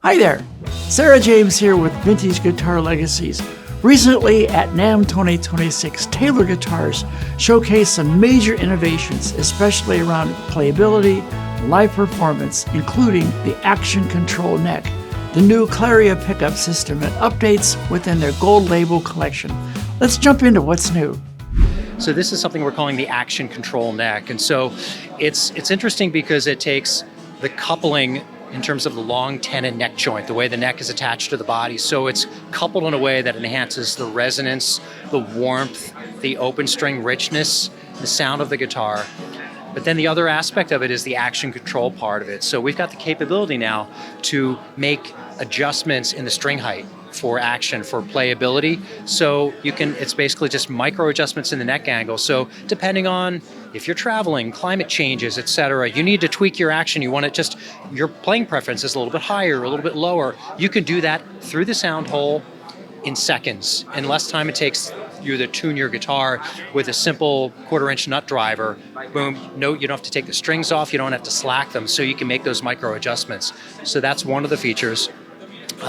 Hi there, Sarah James here with Vintage Guitar Legacies. Recently at NAMM 2026, Taylor Guitars showcased some major innovations, especially around playability, live performance, including the Action Control neck, the new Claria Pickup System, and updates within their gold label collection. Let's jump into what's new. So this is something we're calling the Action Control neck. And so it's interesting because it takes the coupling in terms of the long tenon neck joint, the way the neck is attached to the body. So it's coupled in a way that enhances the resonance, the warmth, the open string richness, the sound of the guitar. But then the other aspect of it is the action control part of it. So we've got the capability now to make adjustments in the string height for action, for playability. So it's basically just micro adjustments in the neck angle. So depending on if you're traveling, climate changes, etc., you need to tweak your action. You want it just, your playing preference is a little bit higher, a little bit lower. You can do that through the sound hole in seconds, and less time it takes you to tune your guitar with a simple 1/4 inch nut driver. Boom, no, you don't have to take the strings off, you don't have to slack them, so you can make those micro adjustments. So that's one of the features.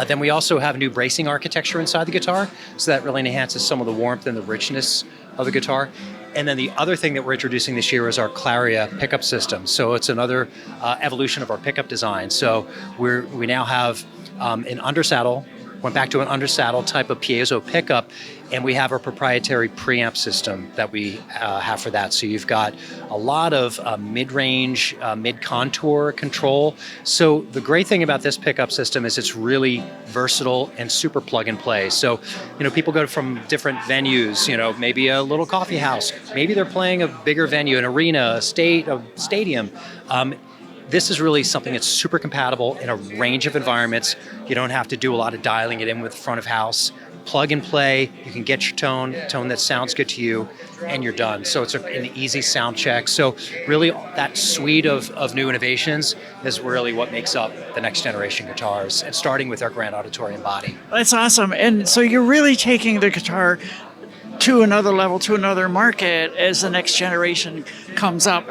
Then we also have new bracing architecture inside the guitar, so that really enhances some of the warmth and the richness of the guitar. And then the other thing that we're introducing this year is our Claria Pickup System. So it's another evolution of our pickup design. So we now have an undersaddle, went back to an undersaddle type of piezo pickup, and we have our proprietary preamp system that we have for that. So you've got a lot of mid-range, mid-contour control. So the great thing about this pickup system is it's really versatile and super plug and play. So, people go from different venues, maybe a little coffee house, maybe they're playing a bigger venue, an arena, a stadium. This is really something that's super compatible in a range of environments. You don't have to do a lot of dialing it in with front of house. Plug and play, you can get your tone that sounds good to you, and you're done. So it's an easy sound check. So really that suite of new innovations is really what makes up the next generation guitars, and starting with our Grand Auditorium body. That's awesome. And so you're really taking the guitar to another level, to another market as the next generation comes up.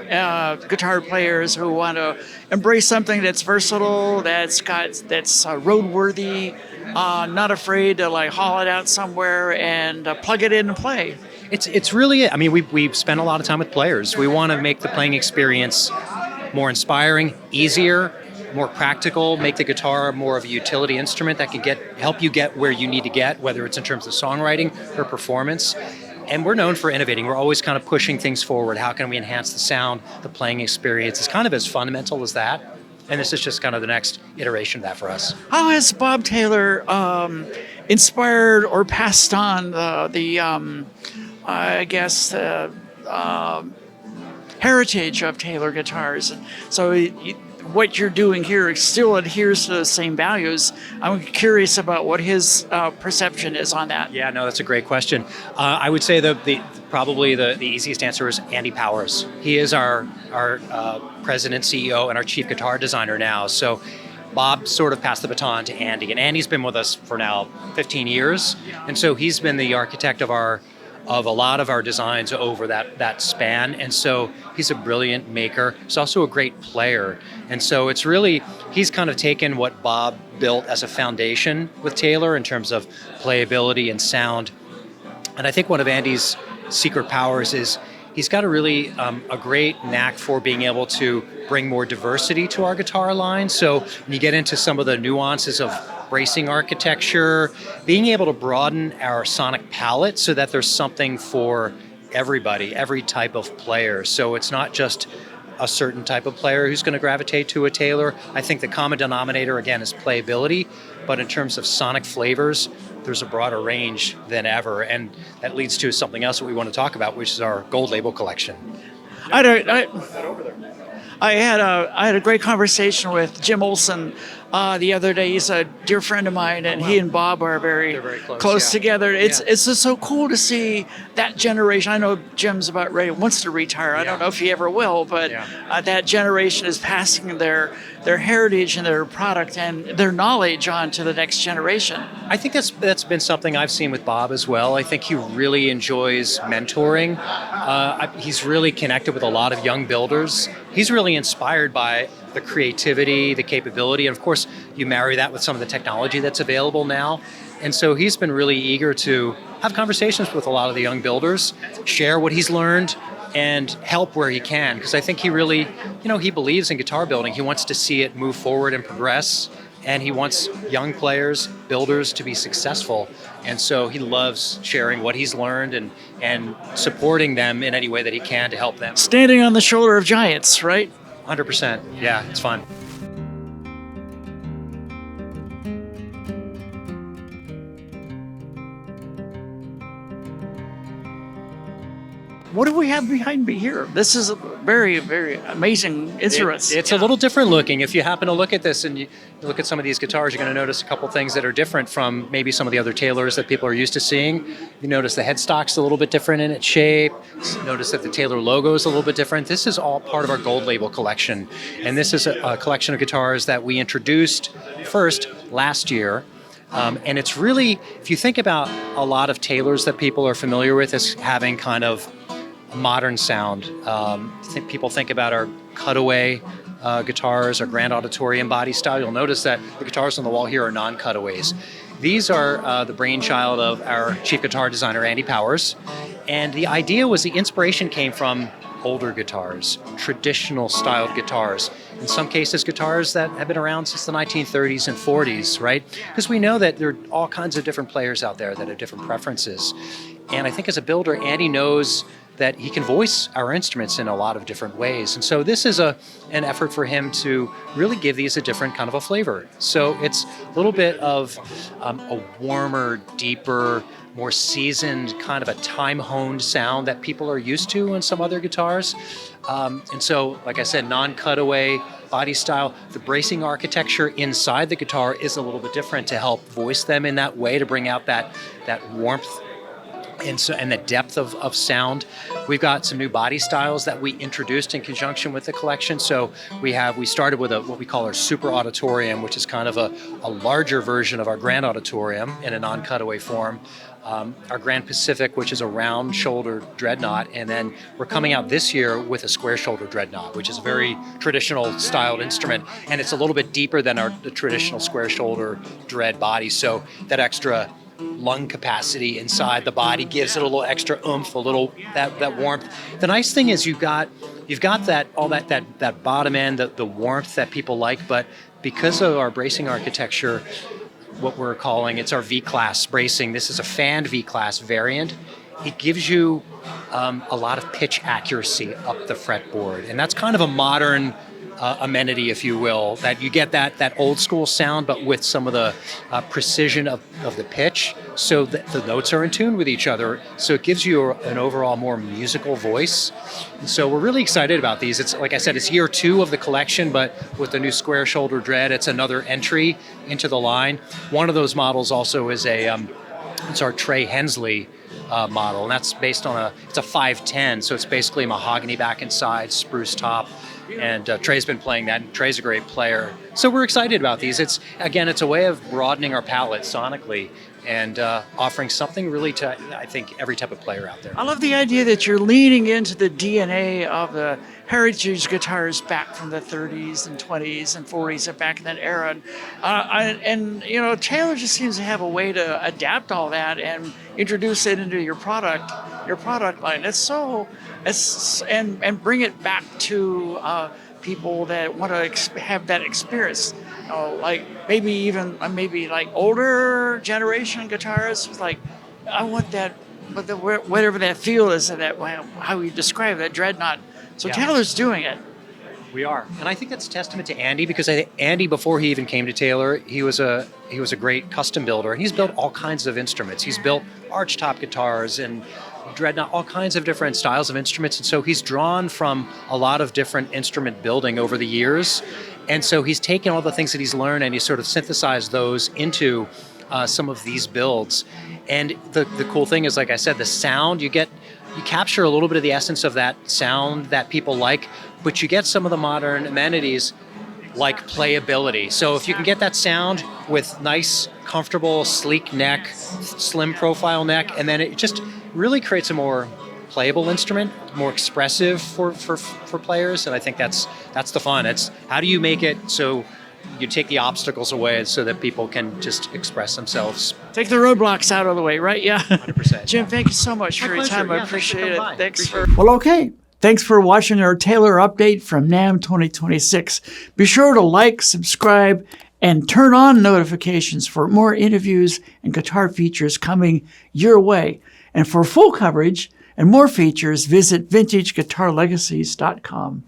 Guitar players who want to embrace something that's versatile, that's roadworthy, not afraid to haul it out somewhere and plug it in and play. It's really, we've spent a lot of time with players. We want to make the playing experience more inspiring, easier, more practical, make the guitar more of a utility instrument that can help you get where you need to get, whether it's in terms of songwriting or performance. And we're known for innovating. We're always kind of pushing things forward. How can we enhance the sound, the playing experience? It's kind of as fundamental as that. And this is just kind of the next iteration of that for us. How has Bob Taylor inspired or passed on the heritage of Taylor guitars? So what you're doing here still adheres to the same values. I'm curious about what his perception is on that. Yeah, no, that's a great question. I would say probably the easiest answer is Andy Powers. He is our president, CEO, and our chief guitar designer now. So Bob sort of passed the baton to Andy, and Andy's been with us for now 15 years, and so he's been the architect of a lot of our designs over that span. And so he's a brilliant maker. He's also a great player. And so it's really, he's kind of taken what Bob built as a foundation with Taylor in terms of playability and sound. And I think one of Andy's secret powers is he's got a great knack for being able to bring more diversity to our guitar line. So when you get into some of the nuances of bracing architecture, being able to broaden our sonic palette so that there's something for everybody, every type of player. So it's not just a certain type of player who's going to gravitate to a Taylor. I think the common denominator, again, is playability, but in terms of sonic flavors, there's a broader range than ever, and that leads to something else that we want to talk about, which is our gold label collection. I had a great conversation with Jim Olson the other day. He's a dear friend of mine, and he and Bob are very close together. It's just so cool to see that generation. I know Jim's about ready, wants to retire. I don't know if he ever will, but that generation is passing their heritage and their product and their knowledge on to the next generation. I think that's been something I've seen with Bob as well. I think he really enjoys mentoring. He's really connected with a lot of young builders. He's really inspired by the creativity, the capability, and of course, you marry that with some of the technology that's available now. And so he's been really eager to have conversations with a lot of the young builders, share what he's learned, and help where he can. Because I think he really, he believes in guitar building. He wants to see it move forward and progress. And he wants young players, builders to be successful. And so he loves sharing what he's learned and supporting them in any way that he can to help them. Standing on the shoulder of giants, right? 100%. Yeah, it's fun. What do we have behind me here? This is a very, very amazing instrument. It's a little different looking. If you happen to look at this and you look at some of these guitars, you're going to notice a couple things that are different from maybe some of the other Taylors that people are used to seeing. You notice the headstock's a little bit different in its shape. Notice that the Taylor logo is a little bit different. This is all part of our Gold Label collection. And this is a collection of guitars that we introduced first last year. And it's really, if you think about a lot of Taylors that people are familiar with as having kind of modern sound. People think about our cutaway guitars, our grand auditorium body style. You'll notice that the guitars on the wall here are non-cutaways. These are the brainchild of our chief guitar designer, Andy Powers. And the idea was the inspiration came from older guitars, traditional styled guitars. In some cases, guitars that have been around since the 1930s and 40s, right? Because we know that there are all kinds of different players out there that have different preferences. And I think as a builder, Andy knows that he can voice our instruments in a lot of different ways. And so this is an effort for him to really give these a different kind of a flavor. So it's a little bit of a warmer, deeper, more seasoned, kind of a time-honed sound that people are used to in some other guitars. And so, like I said, non-cutaway body style. The bracing architecture inside the guitar is a little bit different to help voice them in that way, to bring out that warmth and the depth of sound. We've got some new body styles that we introduced in conjunction with the collection. So we started with what we call our Super Auditorium, which is kind of a larger version of our Grand Auditorium in a non-cutaway form. Our Grand Pacific, which is a round shoulder dreadnought, and then we're coming out this year with a square shoulder dreadnought, which is a very traditional styled instrument, and it's a little bit deeper than the traditional square shoulder dread body. So that extra lung capacity inside the body gives it a little extra oomph, a little that warmth. The nice thing is you've got that bottom end, the warmth that people like, but because of our bracing architecture, what we're calling, it's our V-class bracing. This is a fanned V-class variant. It gives you a lot of pitch accuracy up the fretboard, and that's kind of a modern amenity, if you will, that you get that old school sound, but with some of the precision of the pitch, so that the notes are in tune with each other. So it gives you an overall more musical voice. And so we're really excited about these. It's, like I said, it's year 2 of the collection, but with the new square shoulder dread, it's another entry into the line. One of those models also is it's our Trey Hensley model, and that's based on it's a 510, so it's basically mahogany back and side, spruce top. And Trey's been playing that, and Trey's a great player. So we're excited about these. It's a way of broadening our palette sonically and offering something really to, I think, every type of player out there. I love the idea that you're leaning into the DNA of the heritage guitars back from the 30s and 20s and 40s and back in that era. And Taylor just seems to have a way to adapt all that and introduce it into your product line. And bring it back to people that want to have that experience. Like maybe like older generation guitarists, like I want that, but whatever that feel is, that how you describe that dreadnought. So yeah. Taylor's doing it. We are, and I think that's a testament to Andy, because I think Andy, before he even came to Taylor, he was a great custom builder, and he's built all kinds of instruments. He's built archtop guitars and dreadnought, all kinds of different styles of instruments, and so he's drawn from a lot of different instrument building over the years, and so he's taken all the things that he's learned and he's sort of synthesized those into some of these builds. And the cool thing is, like I said, the sound you capture a little bit of the essence of that sound that people like, but you get some of the modern amenities like playability. So if you can get that sound with nice, comfortable, sleek neck, slim profile neck, and then it just really creates a more playable instrument, more expressive for players. And I think that's the fun. It's how do you make it so you take the obstacles away so that people can just express themselves. Take the roadblocks out of the way, right? Yeah. 100%. Jim, thank you so much My for your pleasure. time. I Yeah, thanks for appreciate coming it. by. Thanks Appreciate for. Well, okay. Thanks for watching our Taylor update from NAMM 2026. Be sure to like, subscribe, and turn on notifications for more interviews and guitar features coming your way. And for full coverage and more features, visit vintageguitarlegacies.com.